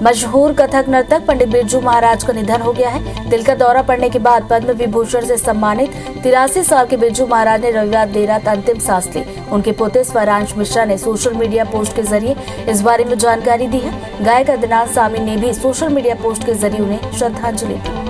मशहूर कथक नर्तक पंडित बिरजू महाराज का निधन हो गया है। दिल का दौरा पड़ने के बाद पद्म विभूषण से सम्मानित 83 साल के बिरजू महाराज ने रविवार देर रात अंतिम सांस ली। उनके पोते स्वरांश मिश्रा ने सोशल मीडिया पोस्ट के जरिए इस बारे में जानकारी दी है। गायक अदनान सामी ने भी सोशल मीडिया पोस्ट के जरिए उन्हें श्रद्धांजलि दी।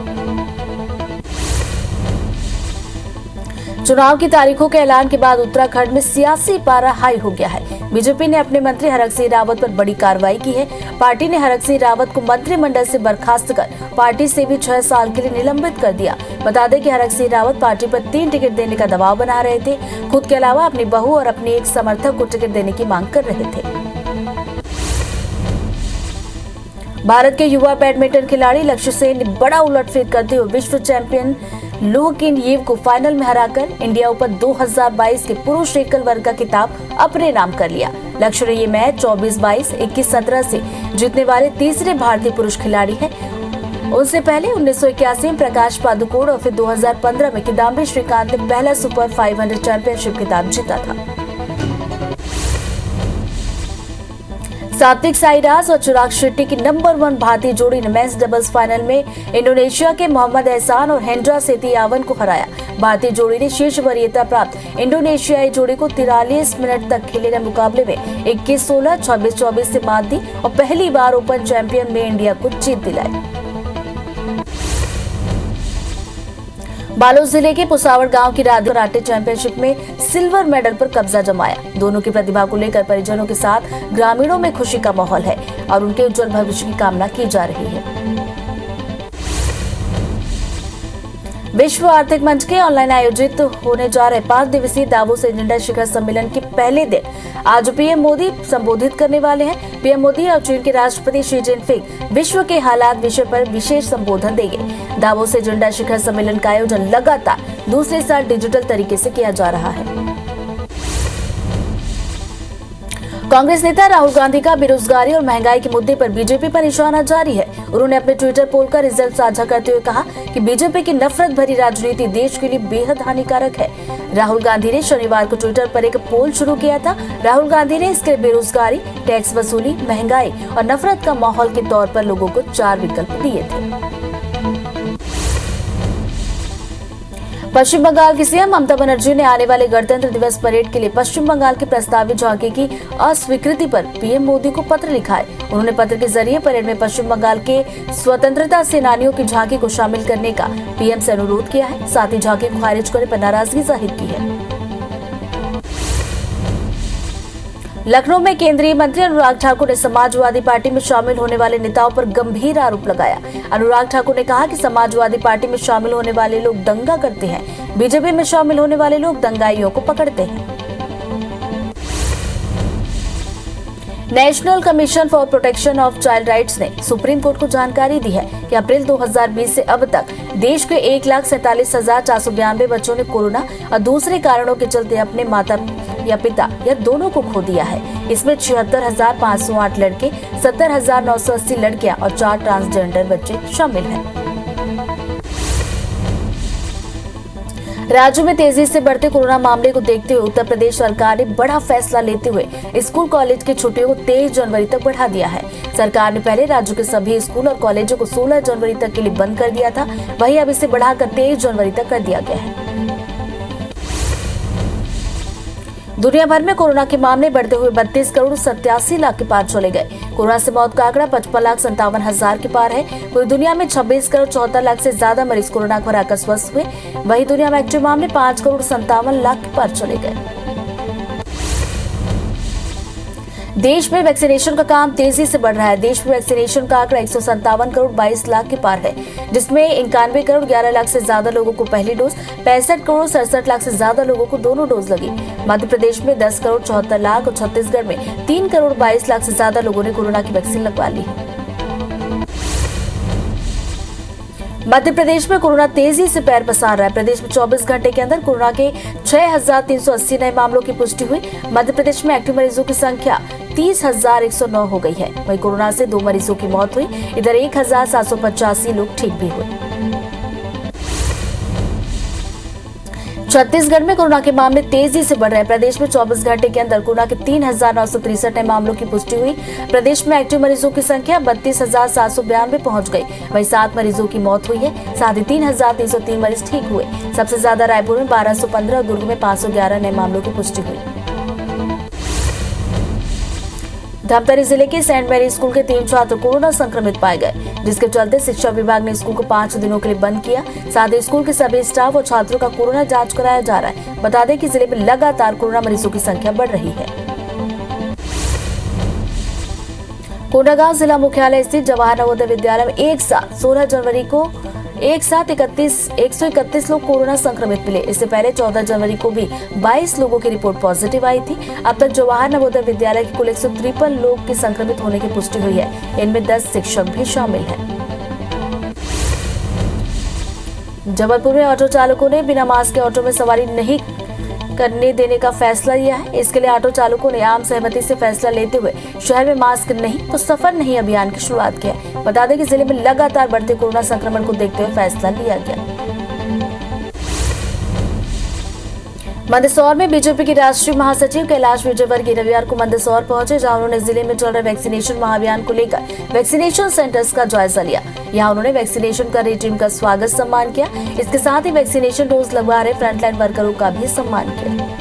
चुनाव की तारीखों के ऐलान के बाद उत्तराखंड में सियासी पारा हाई हो गया है। बीजेपी ने अपने मंत्री हरक सिंह रावत पर बड़ी कार्रवाई की है। पार्टी ने हरक सिंह रावत को मंत्रिमंडल से बर्खास्त कर पार्टी से भी 6 साल के लिए निलंबित कर दिया। बता दें कि हरक सिंह रावत पार्टी पर 3 टिकट देने का दबाव बना रहे थे। खुद के अलावा अपनी बहू और अपने एक समर्थक को टिकट देने की मांग कर रहे थे। भारत के युवा बैडमिंटन खिलाड़ी लक्ष्य सेन ने बड़ा उलटफेर करते हुए विश्व चैंपियन लू किन येव को फाइनल में हराकर इंडिया ओपन 2022 के पुरुष एकल वर्ग का खिताब अपने नाम कर लिया। लक्ष्य ने ये मैच 24-22, 21-17 से जीतने वाले तीसरे भारतीय पुरुष खिलाड़ी हैं। उनसे पहले 1981 में प्रकाश पादुकोण और फिर 2015 में किदाम्बी श्रीकांत ने पहला सुपर 500 चैंपियनशिप खिताब जीता था। सात्विक साईराज और चिराग शेट्टी की नंबर 1 भारतीय जोड़ी ने मेंस डबल्स फाइनल में इंडोनेशिया के मोहम्मद एहसान और हेंड्रा सेतियावन को हराया। भारतीय जोड़ी ने शीर्ष वरीयता प्राप्त इंडोनेशियाई जोड़ी को 43 मिनट तक खेले गए मुकाबले में 21-16, 26-24 से मात दी और पहली बार ओपन चैंपियन में इंडिया को जीत दिलाई। बालोद जिले के पुसावर गांव की राधे कराटे चैंपियनशिप में सिल्वर मेडल पर कब्जा जमाया। दोनों की प्रतिभा को लेकर परिजनों के साथ ग्रामीणों में खुशी का माहौल है और उनके उज्जवल भविष्य की कामना की जा रही है। विश्व आर्थिक मंच के ऑनलाइन आयोजित होने जा रहे 5 दिवसीय दावोस एजेंडा शिखर सम्मेलन के पहले दिन आज पीएम मोदी संबोधित करने वाले हैं। पीएम मोदी और चीन के राष्ट्रपति शी जिनपिंग विश्व के हालात विषय पर विशेष संबोधन देंगे। दावोस एजेंडा शिखर सम्मेलन का आयोजन लगातार दूसरे साल डिजिटल तरीके से किया जा रहा है। कांग्रेस नेता राहुल गांधी का बेरोजगारी और महंगाई के मुद्दे पर बीजेपी पर निशाना जारी है। उन्होंने अपने ट्विटर पोल का रिजल्ट साझा करते हुए कहा कि बीजेपी की नफरत भरी राजनीति देश के लिए बेहद हानिकारक है। राहुल गांधी ने शनिवार को ट्विटर पर एक पोल शुरू किया था। राहुल गांधी ने इसके बेरोजगारी, टैक्स वसूली, महंगाई और नफरत का माहौल के तौर पर लोगों को 4 विकल्प दिए थे। पश्चिम बंगाल की सीएम ममता बनर्जी ने आने वाले गणतंत्र दिवस परेड के लिए पश्चिम बंगाल की प्रस्तावित झांकी की अस्वीकृति पर पीएम मोदी को पत्र लिखा है। उन्होंने पत्र के जरिए परेड में पश्चिम बंगाल के स्वतंत्रता सेनानियों की झांकी को शामिल करने का पीएम से अनुरोध किया है। साथ ही झांकी को खारिज करने पर नाराजगी जाहिर की है। लखनऊ में केंद्रीय मंत्री अनुराग ठाकुर ने समाजवादी पार्टी में शामिल होने वाले नेताओं पर गंभीर आरोप लगाया। अनुराग ठाकुर ने कहा कि समाजवादी पार्टी में शामिल होने वाले लोग दंगा करते हैं, बीजेपी में शामिल होने वाले लोग दंगाइयों को पकड़ते हैं। National commission for protection of child rights ने सुप्रीम कोर्ट को जानकारी दी है कि अप्रैल 2020 से अब तक देश के 1,47,492 बच्चों ने कोरोना और दूसरे कारणों के चलते अपने माता या पिता या दोनों को खो दिया है। इसमें 76,508 लड़के, 70,980 लड़कियां और 4 ट्रांसजेंडर बच्चे शामिल हैं। राज्य में तेजी से बढ़ते कोरोना मामले को देखते हुए उत्तर प्रदेश सरकार ने बड़ा फैसला लेते हुए स्कूल कॉलेज की छुट्टियों को 23 जनवरी तक बढ़ा दिया है। सरकार ने पहले राज्य के सभी स्कूल और कॉलेजों को 16 जनवरी तक के लिए बंद कर दिया था, वहीं अब इसे बढ़ाकर 23 जनवरी तक कर दिया गया है। दुनिया भर में कोरोना के मामले बढ़ते हुए 32 करोड़ 87 लाख के पार चले गए। कोरोना से मौत का आंकड़ा 55,57,000 के पार है। पूरी दुनिया में 26 करोड़ 74 लाख से ज्यादा मरीज कोरोना को हराकर स्वस्थ हुए। वहीं दुनिया में एक्टिव मामले 5 करोड़ 57 लाख के पार चले गए। देश में वैक्सीनेशन का काम तेजी से बढ़ रहा है। देश में वैक्सीनेशन का आंकड़ा 157 करोड़ 22 लाख के पार है, जिसमें 91 करोड़ 11 लाख से ज्यादा लोगों को पहली डोज, 65 करोड़ 67 लाख से ज्यादा लोगों को दोनों डोज लगी। मध्य प्रदेश में 10 करोड़ 74 लाख और छत्तीसगढ़ में 3 करोड़ 22 लाख से ज्यादा लोगों ने कोरोना की वैक्सीन लगवा ली है। मध्य प्रदेश में कोरोना तेजी से पैर पसार रहा है। प्रदेश में 24 घंटे के अंदर कोरोना के 6,380 नए मामलों की पुष्टि हुई। मध्य प्रदेश में एक्टिव मरीजों की संख्या 30,109 हो गई है। वहीं कोरोना से 2 मरीजों की मौत हुई। इधर 1,785 लोग ठीक भी हुए। छत्तीसगढ़ में कोरोना के मामले तेजी से बढ़ रहे हैं। प्रदेश में 24 घंटे के अंदर कोरोना के 3,963 नए मामलों की पुष्टि हुई। प्रदेश में एक्टिव मरीजों की संख्या 32,792 पहुंच गई। वहीं 7 मरीजों की मौत हुई है। साथ ही 3,303 मरीज ठीक हुए। सबसे ज्यादा रायपुर में 1,215 और दुर्ग में 511 नए मामलों की पुष्टि हुई। धमतरी जिले के सेंट मैरी स्कूल के 3 छात्र कोरोना संक्रमित पाए गए, जिसके चलते शिक्षा विभाग ने स्कूल को 5 दिनों के लिए बंद किया। साथ ही स्कूल के सभी स्टाफ और छात्रों का कोरोना जांच कराया जा रहा है। बता दें कि जिले में लगातार कोरोना मरीजों की संख्या बढ़ रही है। कोंडागांव जिला मुख्यालय स्थित जवाहर नवोदय विद्यालय में एक साथ 16 जनवरी को 131 लोग कोरोना संक्रमित मिले। इससे पहले 14 जनवरी को भी 22 लोगों की रिपोर्ट पॉजिटिव आई थी। अब तक जवाहर नवोदय विद्यालय के कुल 153 लोग के संक्रमित होने की पुष्टि हुई है। इनमें 10 शिक्षक भी शामिल हैं। जबलपुर में ऑटो चालकों ने बिना मास्क के ऑटो में सवारी नहीं करने देने का फैसला लिया है। इसके लिए ऑटो चालकों ने आम सहमति से फैसला लेते हुए शहर में मास्क नहीं तो सफर नहीं अभियान की शुरुआत की है। बता दें कि जिले में लगातार बढ़ते कोरोना संक्रमण को देखते हुए फैसला लिया गया। मंदसौर में बीजेपी के राष्ट्रीय महासचिव कैलाश विजयवर्गीय रविवार को मंदसौर पहुंचे, जहां उन्होंने जिले में चल रहे वैक्सीनेशन महाअभियान को लेकर वैक्सीनेशन सेंटर्स का जायजा लिया। यहां उन्होंने वैक्सीनेशन कर रही टीम का स्वागत सम्मान किया। इसके साथ ही वैक्सीनेशन डोज लगवा रहे फ्रंटलाइन वर्करों का भी सम्मान किया।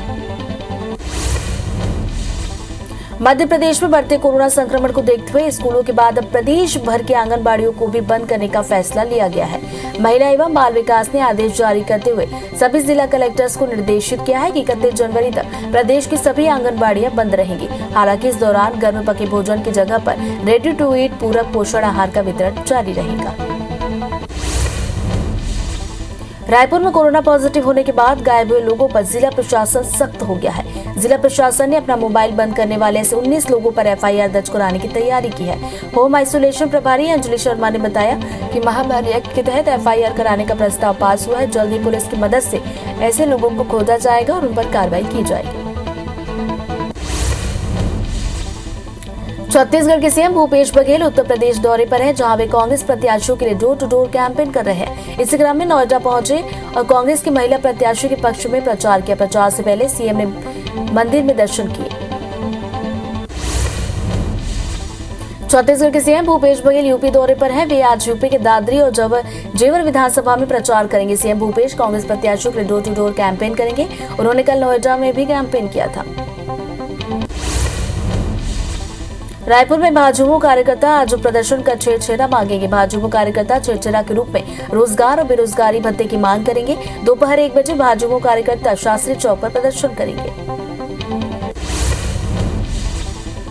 मध्य प्रदेश में बढ़ते कोरोना संक्रमण को देखते हुए स्कूलों के बाद अब प्रदेश भर के आंगनबाड़ियों को भी बंद करने का फैसला लिया गया है। महिला एवं बाल विकास ने आदेश जारी करते हुए सभी जिला कलेक्टर्स को निर्देशित किया है कि 31 जनवरी तक प्रदेश की सभी आंगनबाड़ियां बंद रहेंगी। हालांकि इस दौरान गर्म पके भोजन की जगह पर रेडी टू ईट पूरक पोषण आहार का वितरण जारी रहेगा। रायपुर में कोरोना पॉजिटिव होने के बाद गायब हुए लोगों पर जिला प्रशासन सख्त हो गया है। जिला प्रशासन ने अपना मोबाइल बंद करने वाले ऐसे 19 लोगों पर एफआईआर दर्ज कराने की तैयारी की है। होम आइसोलेशन प्रभारी अंजलि शर्मा ने बताया कि महामारी एक्ट के तहत एफआईआर कराने का प्रस्ताव पास हुआ है। जल्द ही पुलिस की मदद से ऐसे लोगों को खोजा जाएगा और उन पर कार्रवाई की जाएगी। छत्तीसगढ़ के सीएम भूपेश बघेल उत्तर प्रदेश दौरे पर हैं, जहां वे कांग्रेस प्रत्याशियों के लिए डोर टू डोर कैंपेन कर रहे हैं। इसी क्रम में नोएडा पहुंचे और कांग्रेस की महिला प्रत्याशी के पक्ष में प्रचार किया। प्रचार से पहले सीएम ने मंदिर में दर्शन किए। छत्तीसगढ़ के सीएम भूपेश बघेल यूपी दौरे पर हैं। वे आज यूपी के दादरी और जेवर विधानसभा में प्रचार करेंगे। सीएम भूपेश कांग्रेस प्रत्याशियों के लिए डोर टू डोर कैंपेन करेंगे। उन्होंने कल नोएडा में भी कैंपेन किया था। रायपुर में भाजपा कार्यकर्ता आज प्रदर्शन कर छेड़छेड़ा मांगेंगे। भाजपा कार्यकर्ता छेड़छेड़ा के रूप में रोजगार और बेरोजगारी भत्ते की मांग करेंगे। दोपहर 1 बजे भाजपा कार्यकर्ता शास्त्री चौक पर प्रदर्शन करेंगे।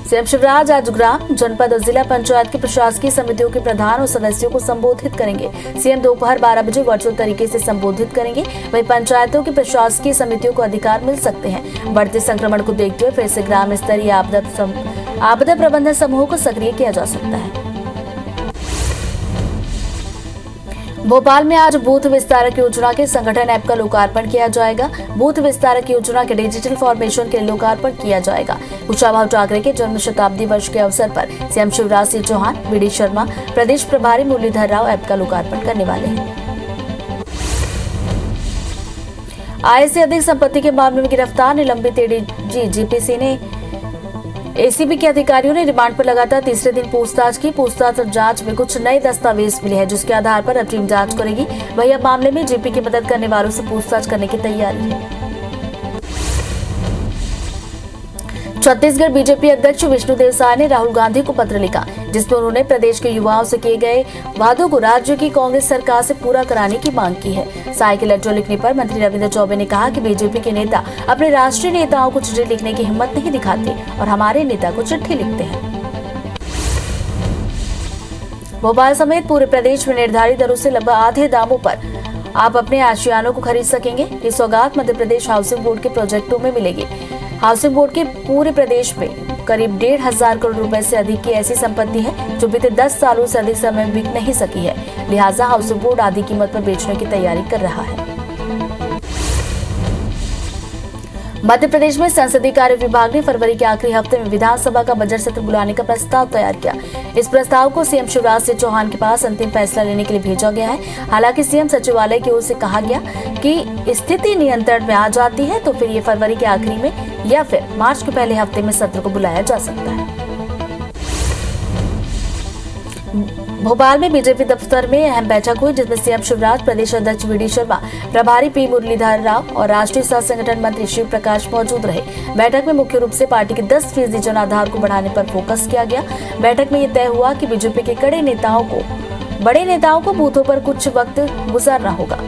सीएम शिवराज आज ग्राम, जनपद और जिला पंचायत की प्रशासकीय समितियों के प्रधान और सदस्यों को संबोधित करेंगे। सीएम दोपहर 12 बजे वर्चुअल तरीके से संबोधित करेंगे। वहीं पंचायतों की प्रशासकीय समितियों को अधिकार मिल सकते हैं। बढ़ते संक्रमण को देखते हुए फिर से ग्राम स्तरीय आपदा प्रबंधन समूह को सक्रिय किया जा सकता है। भोपाल में आज बूथ विस्तारक योजना के संगठन ऐप का लोकार्पण किया जाएगा। बूथ विस्तारक योजना के डिजिटल फॉर्मेशन के लोकार्पण किया जाएगा। कुशाभाऊ ठाकरे के जन्म शताब्दी वर्ष के अवसर पर सीएम शिवराज सिंह चौहान, वीडी शर्मा, प्रदेश प्रभारी मुरलीधर राव ऐप का लोकार्पण करने वाले हैं। आय से अधिक संपत्ति के मामले में गिरफ्तार निलंबित एडीजी जीपीसी ने एसीबी के अधिकारियों ने रिमांड पर लगातार तीसरे दिन पूछताछ की। पूछताछ और जांच में कुछ नए दस्तावेज मिले हैं, जिसके आधार पर अब टीम जांच करेगी। वहीं अब मामले में जीपी की मदद करने वालों से पूछताछ करने की तैयारी है। छत्तीसगढ़ बीजेपी अध्यक्ष विष्णुदेव साय ने राहुल गांधी को पत्र लिखा, जिसमें उन्होंने प्रदेश के युवाओं से किए गए वादों को राज्य की कांग्रेस सरकार से पूरा कराने की मांग की है। साय के लेटर लिखने पर मंत्री रविंद्र चौबे ने कहा कि बीजेपी के नेता अपने राष्ट्रीय नेताओं को चिट्ठी लिखने की हिम्मत नहीं दिखाते और हमारे नेता को चिट्ठी लिखते हैं। भोपाल समेत पूरे प्रदेश में निर्धारित दरों से लगभग आधे दामों पर आप अपने आशियानों को खरीद सकेंगे। ये सौगात मध्य प्रदेश हाउसिंग बोर्ड के प्रोजेक्टों में मिलेगी। हाउसिंग बोर्ड के पूरे प्रदेश में करीब 1,500 करोड़ रुपए से अधिक की ऐसी संपत्ति है जो बीते 10 सालों से अधिक समय में बिक नहीं सकी है। लिहाजा हाउसिंग बोर्ड आधी कीमत पर बेचने की तैयारी कर रहा है। मध्य प्रदेश में संसदीय कार्य विभाग ने फरवरी के आखिरी हफ्ते में विधानसभा का बजट सत्र बुलाने का प्रस्ताव तैयार किया। इस प्रस्ताव को सीएम शिवराज सिंह चौहान के पास अंतिम फैसला लेने के लिए भेजा गया है। हालांकि सीएम सचिवालय की ओर से कहा गया कि स्थिति नियंत्रण में आ जाती है तो फिर ये फरवरी के आखिरी में या फिर मार्च के पहले हफ्ते में सत्र को बुलाया जा सकता है। भोपाल में बीजेपी दफ्तर में अहम बैठक हुई, जिसमें सीएम शिवराज, प्रदेश अध्यक्ष वी डी शर्मा, प्रभारी पी मुरलीधर राव और राष्ट्रीय सह संगठन मंत्री शिव प्रकाश मौजूद रहे। बैठक में मुख्य रूप से पार्टी के 10% जन आधार को बढ़ाने पर फोकस किया गया। बैठक में ये तय हुआ कि बीजेपी के बड़े नेताओं को बूथों पर कुछ वक्त गुजारना होगा।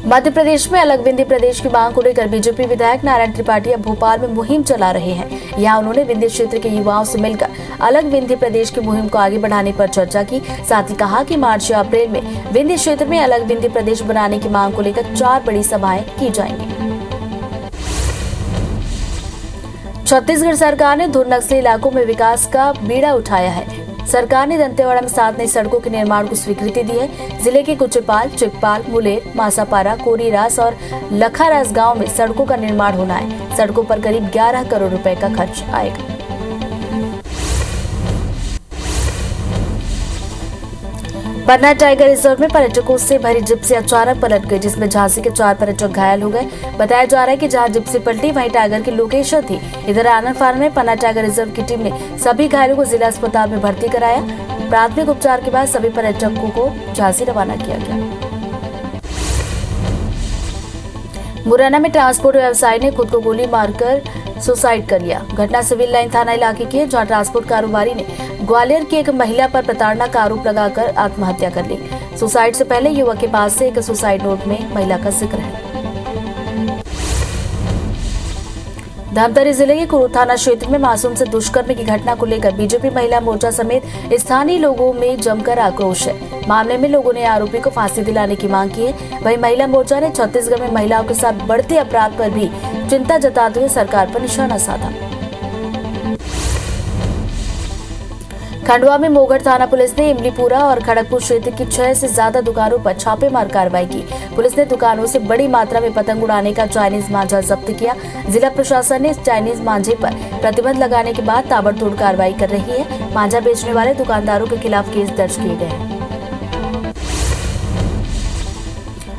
मध्य प्रदेश में अलग विंध्य प्रदेश की मांग को लेकर बीजेपी विधायक नारायण त्रिपाठी अब भोपाल में मुहिम चला रहे हैं। यहाँ उन्होंने विंध्य क्षेत्र के युवाओं से मिलकर अलग विंध्य प्रदेश की मुहिम को आगे बढ़ाने पर चर्चा की। साथ ही कहा कि मार्च या अप्रैल में विंध्य क्षेत्र में अलग विंध्य प्रदेश बनाने की मांग को लेकर 4 बड़ी सभाएं की जाएंगी। छत्तीसगढ़ सरकार ने धुर नक्सली इलाकों में विकास का बीड़ा उठाया है। सरकार ने दंतेवाड़ा में 7 नई सड़कों के निर्माण को स्वीकृति दी है। जिले के कुचेपाल, चिकपाल, मुलेर, मासापारा, कोरीरास और लखारास गांव में सड़कों का निर्माण होना है। सड़कों पर करीब 11 करोड़ रुपए का खर्च आएगा। पन्ना टाइगर रिजर्व में पर्यटकों से भरी जिप्सी अचानक पलट गई, जिसमें झांसी के 4 पर्यटक घायल हो गए। बताया जा रहा है कि जहां जिप्सी पलटी वहीं टाइगर की लोकेशन थी। इधर आनंद फानन में पन्ना टाइगर रिजर्व की टीम ने सभी घायलों को जिला अस्पताल में भर्ती कराया। प्राथमिक उपचार के बाद सभी पर्यटकों को झांसी रवाना किया गया। मुरैना में ट्रांसपोर्ट व्यवसायी ने खुद को गोली मारकर सुसाइड कर लिया। घटना सिविल लाइन थाना इलाके की है, जहां ट्रांसपोर्ट कारोबारी ने ग्वालियर की एक महिला पर प्रताड़ना का आरोप लगाकर आत्महत्या कर ली। सुसाइड से पहले युवक के पास से एक सुसाइड नोट में महिला का जिक्र है। धमतरी जिले के कुरू थाना क्षेत्र में मासूम से दुष्कर्म की घटना को लेकर बीजेपी महिला मोर्चा समेत स्थानीय लोगों में जमकर आक्रोश है। मामले में लोगों ने आरोपी को फांसी दिलाने की मांग की है। वहीं महिला मोर्चा ने छत्तीसगढ़ में महिलाओं के साथ बढ़ते अपराध पर भी चिंता जताते हुए सरकार पर निशाना साधा। खंडवा में मोगढ़ थाना पुलिस ने इमलीपुरा और खड़गपुर क्षेत्र की 6 से ज्यादा दुकानों पर छापेमार कार्रवाई की। पुलिस ने दुकानों से बड़ी मात्रा में पतंग उड़ाने का चाइनीज मांझा जब्त किया। जिला प्रशासन ने इस चाइनीज मांझे पर प्रतिबंध लगाने के बाद ताबड़तोड़ कार्रवाई कर रही है। मांझा बेचने वाले दुकानदारों के खिलाफ केस दर्ज किए गए हैं।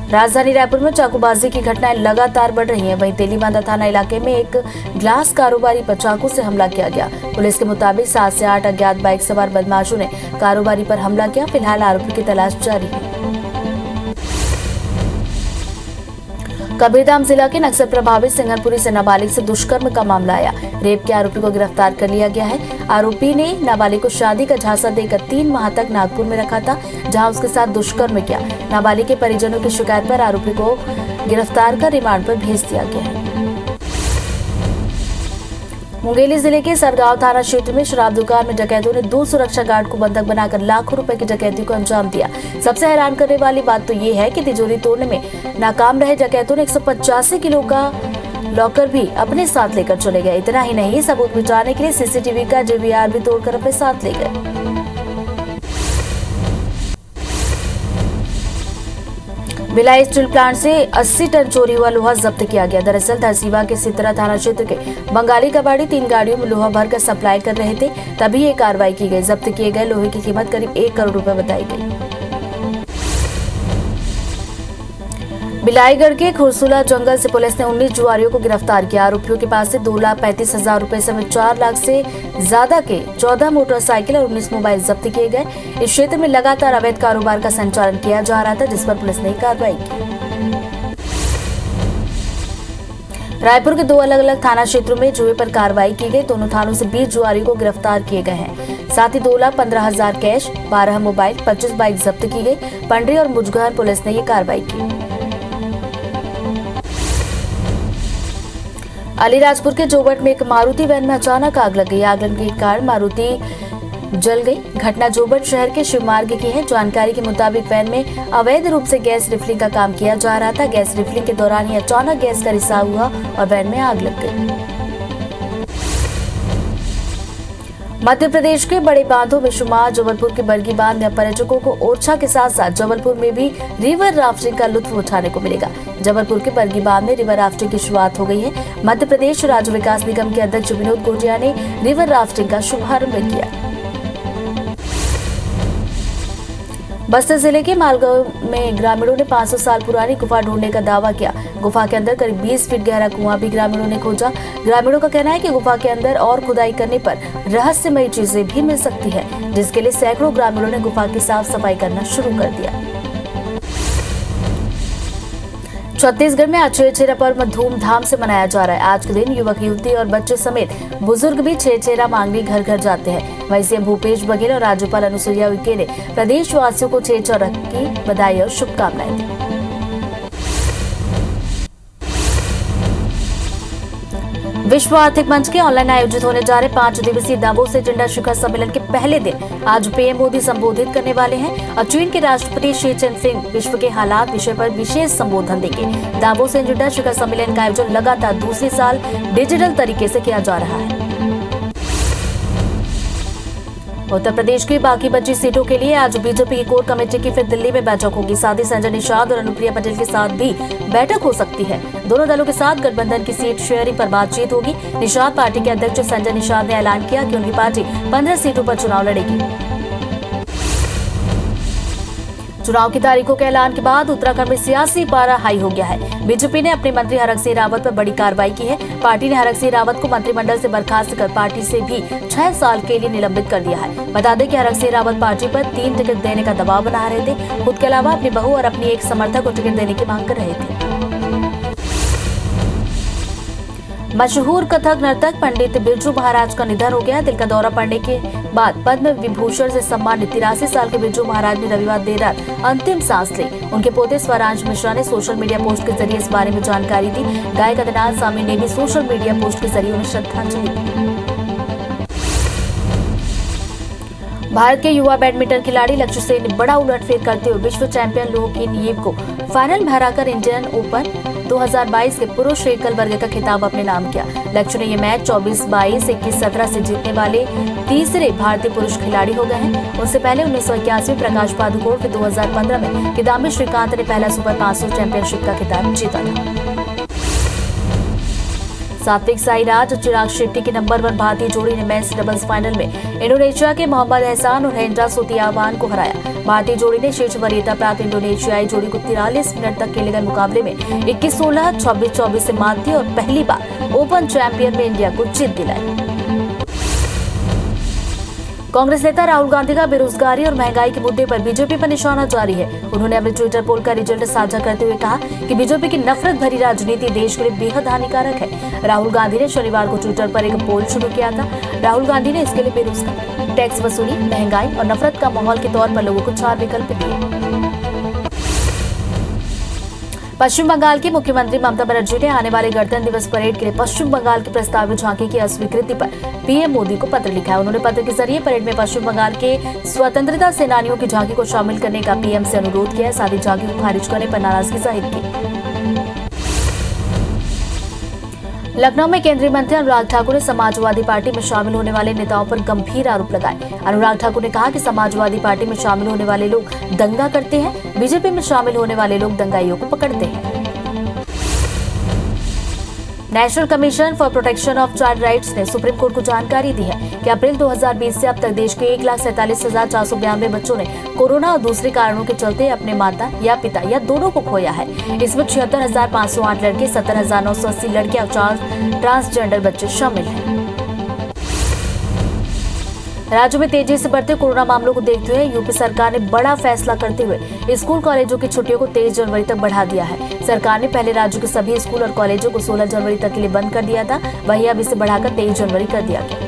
राजधानी रायपुर में चाकूबाजी की घटनाएं लगातार बढ़ रही हैं। वहीं तेलीबांधा थाना इलाके में एक ग्लास कारोबारी पर चाकू से हमला किया गया। पुलिस के मुताबिक 7 से 8 अज्ञात बाइक सवार बदमाशों ने कारोबारी पर हमला किया। फिलहाल आरोपी की तलाश जारी है। कबीरधाम जिला के नक्सल प्रभावित सिंघनपुरी से नाबालिग से दुष्कर्म का मामला आया। रेप के आरोपी को गिरफ्तार कर लिया गया है। आरोपी ने नाबालिग को शादी का झांसा देकर 3 माह तक नागपुर में रखा था, जहां उसके साथ दुष्कर्म किया। नाबालिग के परिजनों की शिकायत पर आरोपी को गिरफ्तार कर रिमांड पर भेज दिया गया है। मुंगेली जिले के सरगांव थाना क्षेत्र में शराब दुकान में डकैतों ने 2 सुरक्षा गार्ड को बंधक बनाकर लाखों रुपए की डकैती को अंजाम दिया। सबसे हैरान करने वाली बात तो ये है कि तिजोरी तोड़ने में नाकाम रहे डकैतों ने 185 किलो का लॉकर भी अपने साथ लेकर चले गए। इतना ही नहीं, सबूत मिटाने के लिए सीसीटीवी का डीवीआर भी तोड़कर अपने साथ ले गए। भिलाई स्टील प्लांट से 80 टन चोरी हुआ लोहा जब्त किया गया। दरअसल धरसीवा के सितरा थाना क्षेत्र के बंगाली कबाड़ी 3 गाड़ियों में लोहा भरकर सप्लाई कर रहे थे, तभी ये कार्रवाई की गई। जब्त किए गए लोहे की कीमत करीब 1 करोड़ रुपए बताई गई। बिलाईगढ़ के खुरसुला जंगल से पुलिस ने 19 जुआरियों को गिरफ्तार किया। आरोपियों के पास से 2,35,000 रुपए समेत 4 लाख से ज्यादा के 14 मोटरसाइकिल और 19 मोबाइल जब्त किए गए। इस क्षेत्र में लगातार अवैध कारोबार का संचालन किया जा रहा था, जिस पर पुलिस ने कार्रवाई की। रायपुर के 2 अलग अलग थाना क्षेत्रों में जुए पर कार्रवाई की गई। दोनों थानों से 20 जुआरियों को गिरफ्तार किए गए हैं। साथ ही 2,15,000 कैश, 12 मोबाइल, 25 बाइक जब्त की गई। पंडरी और मुजगहर पुलिस ने ये कार्रवाई की। अलीराजपुर के जोबट में एक मारुति वैन में अचानक आग लग गई। आग लगने के कारण मारुति जल गई। घटना जोबट शहर के शिव मार्ग की है। जानकारी के मुताबिक वैन में अवैध रूप से गैस रिफिलिंग का काम किया जा रहा था। गैस रिफिलिंग के दौरान ही अचानक गैस का रिसाव हुआ और वैन में आग लग गई। मध्य प्रदेश के बड़े बांधों में शुमार जबलपुर के बरगी बांध में पर्यटकों को ओरछा के साथ साथ जबलपुर में भी रिवर राफ्टिंग का लुत्फ उठाने को मिलेगा। जबलपुर के बरगी बांध में रिवर राफ्टिंग की शुरुआत हो गई है। मध्य प्रदेश राज्य विकास निगम के अध्यक्ष विनोद कोटिया ने रिवर राफ्टिंग का शुभारंभ किया। बस्तर जिले के मालगांव में ग्रामीणों ने 500 साल पुरानी गुफा ढूंढने का दावा किया। गुफा के अंदर करीब 20 फीट गहरा कुआं भी ग्रामीणों ने खोजा। ग्रामीणों का कहना है कि गुफा के अंदर और खुदाई करने पर रहस्यमयी चीजें भी मिल सकती है, जिसके लिए सैकड़ों ग्रामीणों ने गुफा की साफ सफाई करना शुरू कर दिया। छत्तीसगढ़ में आज छेरछेरा पर्व धूमधाम से मनाया जा रहा है। आज के दिन युवक युवती और बच्चे समेत बुजुर्ग भी छेरछेरा मांगने घर घर जाते हैं। वहीं सीएम भूपेश बघेल और राज्यपाल अनुसुईया उइके ने प्रदेशवासियों को छेरछेरा की बधाई और शुभकामनाएं दी। विश्व आर्थिक मंच के ऑनलाइन आयोजित होने जा रहे 5 दिवसीय दावोस एजेंडा शिखर सम्मेलन के पहले दिन आज पीएम मोदी संबोधित करने वाले हैं और चीन के राष्ट्रपति शी जिनपिंग विश्व के हालात विषय पर विशेष संबोधन देंगे। दावोस एजेंडा शिखर सम्मेलन का आयोजन लगातार दूसरे साल डिजिटल तरीके से किया जा रहा है। उत्तर प्रदेश की बाकी बची सीटों के लिए आज बीजेपी की कोर कमेटी की फिर दिल्ली में बैठक होगी। साथ ही संजय निषाद और अनुप्रिया पटेल के साथ भी बैठक हो सकती है। दोनों दलों के साथ गठबंधन की सीट शेयरिंग पर बातचीत होगी। निषाद पार्टी के अध्यक्ष संजय निषाद ने ऐलान किया कि उनकी पार्टी 15 सीटों पर चुनाव लड़ेगी। चुनाव की तारीखों के ऐलान के बाद उत्तराखंड में सियासी पारा हाई हो गया है। बीजेपी ने अपने मंत्री हरक सिंह रावत पर बड़ी कार्रवाई की है। पार्टी ने हरक सिंह रावत को मंत्रिमंडल से बर्खास्त कर पार्टी से भी 6 साल के लिए निलंबित कर दिया है। बता दें कि हरक सिंह रावत पार्टी पर 3 टिकट देने का दबाव बना रहे थे। खुद के अलावा अपनी बहू और अपनी एक समर्थक को टिकट देने की मांग कर रहे थे। मशहूर कथक नर्तक पंडित बिरजू महाराज का निधन हो गया। दिल का दौरा पड़ने के बाद पद्म विभूषण से सम्मानित 83 साल के बिरजू महाराज ने रविवार देर रात अंतिम सांस ली। उनके पोते स्वराज मिश्रा ने सोशल मीडिया पोस्ट के जरिए इस बारे में जानकारी दी। गायक अदनान सामी ने भी सोशल मीडिया पोस्ट के जरिए उन्हें श्रद्धांजलि दी। भारत के युवा बैडमिंटन खिलाड़ी लक्ष्य सेन ने बड़ा उलटफेर करते हुए विश्व चैंपियन लू किन यीव को फाइनल में हराकर इंडियन ओपन 2022 के पुरुष एकल वर्ग का खिताब अपने नाम किया। लक्ष्य ने ये मैच 24-22, 21-17 से जीतने वाले तीसरे भारतीय पुरुष खिलाड़ी हो गए हैं। उससे पहले 1981 में प्रकाश पादुकोण, फिर 2015 में किदाम्बी श्रीकांत ने पहला सुपर 500 चैंपियनशिप का खिताब जीता था। सात्विक साईराज और चिराग शेट्टी की नंबर 1 भारतीय जोड़ी ने मेंस डबल्स फाइनल में इंडोनेशिया के मोहम्मद एहसान और हेंड्रा सोतियावान को हराया। भारतीय जोड़ी ने शीर्ष वरीयता प्राप्त इंडोनेशियाई जोड़ी को 43 मिनट तक खेले गए मुकाबले में 21-16, 24-24 से मात दी और पहली बार ओपन चैंपियन में इंडिया को जीत दिलाई। कांग्रेस नेता राहुल गांधी का बेरोजगारी और महंगाई के मुद्दे पर बीजेपी पर निशाना जारी है। उन्होंने अपने ट्विटर पोल का रिजल्ट साझा करते हुए कहा कि बीजेपी की नफरत भरी राजनीति देश के लिए बेहद हानिकारक है। राहुल गांधी ने शनिवार को ट्विटर पर एक पोल शुरू किया था। राहुल गांधी ने इसके लिए बेरोजगारी, टैक्स वसूली, महंगाई और नफरत का माहौल के तौर पर लोगों को 4 विकल्प दिए। पश्चिम बंगाल की मुख्यमंत्री ममता बनर्जी ने आने वाले गणतंत्र दिवस परेड के लिए पश्चिम बंगाल की प्रस्तावित झांकी की अस्वीकृति पर पीएम मोदी को पत्र लिखा है। उन्होंने पत्र के जरिए परेड में पश्चिम बंगाल के स्वतंत्रता सेनानियों की झांकी को शामिल करने का पीएम से अनुरोध किया है। साथ ही झांकी को खारिज करने पर नाराजगी जाहिर की। लखनऊ में केंद्रीय मंत्री अनुराग ठाकुर ने समाजवादी पार्टी में शामिल होने वाले नेताओं पर गंभीर आरोप लगाए। अनुराग ठाकुर ने कहा कि समाजवादी पार्टी में शामिल होने वाले लोग दंगा करते हैं, बीजेपी में शामिल होने वाले लोग दंगाइयों को पकड़ते हैं। National commission for protection of child rights ने सुप्रीम कोर्ट को जानकारी दी है कि अप्रैल 2020 से अब तक देश के 1,47,492 बच्चों ने कोरोना और दूसरे कारणों के चलते अपने माता या पिता या दोनों को खोया है। इसमें 76,508 लड़के, 70,980 लड़कियां और 4 ट्रांसजेंडर बच्चे शामिल हैं। राज्य में तेजी से बढ़ते कोरोना मामलों को देखते हुए यूपी सरकार ने बड़ा फैसला करते हुए स्कूल कॉलेजों की छुट्टियों को 23 जनवरी तक बढ़ा दिया है। सरकार ने पहले राज्य के सभी स्कूल और कॉलेजों को 16 जनवरी तक के लिए बंद कर दिया था, वहीं अब इसे बढ़ाकर 23 जनवरी कर दिया गया।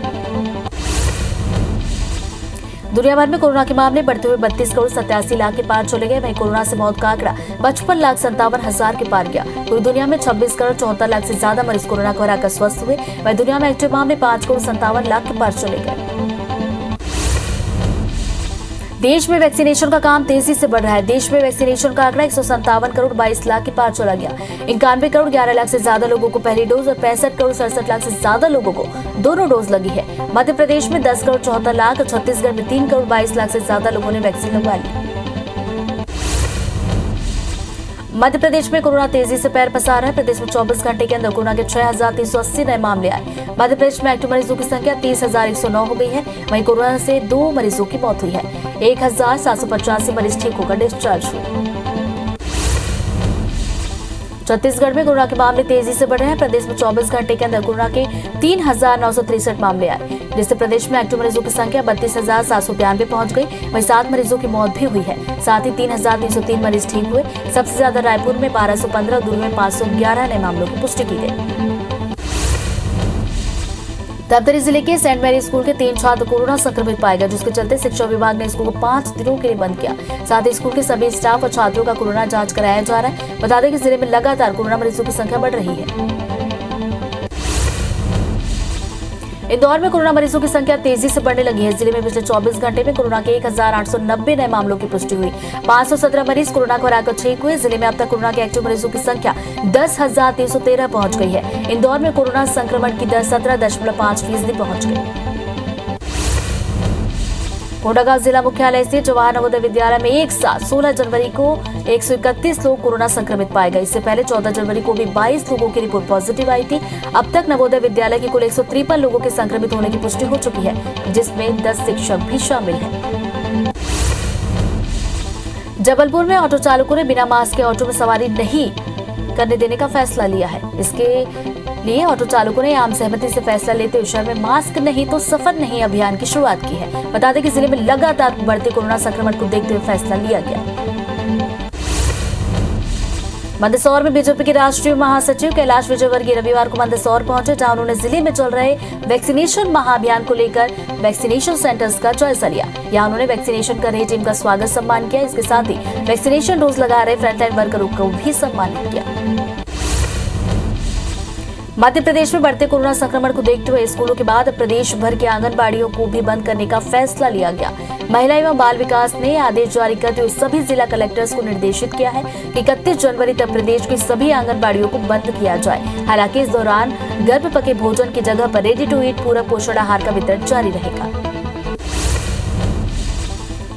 दुनिया भर में कोरोना के मामले बढ़ते हुए 32 करोड़ 87 लाख के पार चले गए। वहीं कोरोना से मौत का आंकड़ा 55,57,000 के पार गया। पूरी दुनिया में 26 करोड़ 74 लाख से ज्यादा मरीज कोरोना को हराकर स्वस्थ हुए। वहीं दुनिया में एक्टिव मामले 5 करोड़ 57 लाख के पार चले गए। देश में वैक्सीनेशन का काम तेजी से बढ़ रहा है। देश में वैक्सीनेशन का आंकड़ा 157 करोड़ 22 लाख के पार चला गया। 91 करोड़ 11 लाख से ज्यादा लोगों को पहली डोज और 65 करोड़ 67 लाख से ज्यादा लोगों को दोनों डोज लगी है। मध्य प्रदेश में 10 करोड़ 74 लाख और छत्तीसगढ़ में 3 करोड़ 22 लाख से ज्यादा लोगों ने वैक्सीन लगवा ली। मध्य प्रदेश में कोरोना तेजी से पैर पसार है। प्रदेश में 24 घंटे के अंदर कोरोना के 6,380 नए मामले आए। मध्य प्रदेश में एक्टिव मरीजों की संख्या 30,109 हो गई है। वहीं कोरोना से 2 मरीजों की मौत हुई है। 1,785 मरीज ठीक होकर डिस्चार्ज हुए। छत्तीसगढ़ में कोरोना के मामले तेजी से बढ़ रहे हैं। प्रदेश में 24 घंटे के अंदर कोरोना के 3,963 मामले आए, जिससे प्रदेश में एक्टिव मरीजों की संख्या 32,792 पहुंच गई। वहीं 7 मरीजों की मौत भी हुई है। साथ ही 3,303 मरीज ठीक हुए। सबसे ज्यादा रायपुर में 1215, दुर्ग में 511 नए मामलों की पुष्टि की गई। धमतरी जिले के सेंट मैरी स्कूल के 3 छात्र कोरोना संक्रमित पाए गए, जिसके चलते शिक्षा विभाग ने स्कूल को 5 दिनों के लिए बंद किया। साथ ही स्कूल के सभी स्टाफ और छात्रों का कोरोना जांच कराया जा रहा है। बता दें कि जिले में लगातार कोरोना मरीजों की संख्या बढ़ रही है। इंदौर में कोरोना मरीजों की संख्या तेजी से बढ़ने लगी है। जिले में पिछले 24 घंटे में कोरोना के 1,890 नए मामलों की पुष्टि हुई। 517 मरीज कोरोना को हराकर ठीक हुए। जिले में अब तक कोरोना के एक्टिव मरीजों की संख्या 10,313 पहुंच गई है। इंदौर में कोरोना संक्रमण की दर 17.5% पहुंच गई। कोंडागांव जिला मुख्यालय स्थित जवाहर नवोदय विद्यालय में एक साथ 16 जनवरी को 131 लोग कोरोना संक्रमित पाए गए। इससे पहले 14 जनवरी को भी 22 लोगों की रिपोर्ट पॉजिटिव आई थी। अब तक नवोदय विद्यालय की कुल 153 लोगों के संक्रमित होने की पुष्टि हो चुकी है, जिसमें 10 शिक्षक भी शामिल हैं। जबलपुर में ऑटो चालकों ने बिना मास्क के ऑटो में सवारी नहीं करने देने का फैसला लिया है। इसके लिए ऑटो चालकों ने आम सहमति से फैसला लेते हुए शहर में मास्क नहीं तो सफर नहीं अभियान की शुरुआत की है। बता दें कि जिले में लगातार बढ़ते कोरोना संक्रमण को देखते हुए फैसला लिया गया। मंदसौर में बीजेपी के राष्ट्रीय महासचिव कैलाश विजयवर्गीय रविवार को मंदसौर पहुंचे, जहां उन्होंने जिले में चल रहे वैक्सीनेशन महाअभियान को लेकर वैक्सीनेशन सेंटर्स का जायजा लिया। यहां उन्होंने वैक्सीनेशन कर रही टीम का स्वागत सम्मान किया। इसके साथ ही वैक्सीनेशन डोज लगा रहे फ्रंटलाइन वर्करों को भी सम्मानित किया। मध्य प्रदेश में बढ़ते कोरोना संक्रमण को देखते हुए स्कूलों के बाद प्रदेश भर के आंगनबाड़ियों को भी बंद करने का फैसला लिया गया। महिला एवं बाल विकास ने आदेश जारी करते हुए सभी जिला कलेक्टर्स को निर्देशित किया है कि 31 जनवरी तक प्रदेश की सभी आंगनबाड़ियों को बंद किया जाए। हालांकि इस दौरान गर्भ पके भोजन की जगह पर रेडी टू ईट पूरक पोषण आहार का वितरण जारी रहेगा।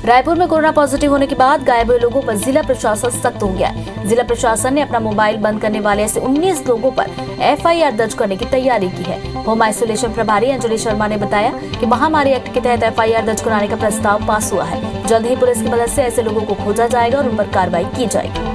रायपुर में कोरोना पॉजिटिव होने के बाद गायब हुए लोगों पर जिला प्रशासन सख्त हो गया है। जिला प्रशासन ने अपना मोबाइल बंद करने वाले ऐसे 19 लोगों पर FIR दर्ज करने की तैयारी की है। होम आइसोलेशन प्रभारी अंजलि शर्मा ने बताया कि महामारी एक्ट के तहत FIR दर्ज कराने का प्रस्ताव पास हुआ है। जल्द ही पुलिस की मदद से ऐसे लोगों को खोजा जाएगा और उन पर कार्रवाई की जाएगी।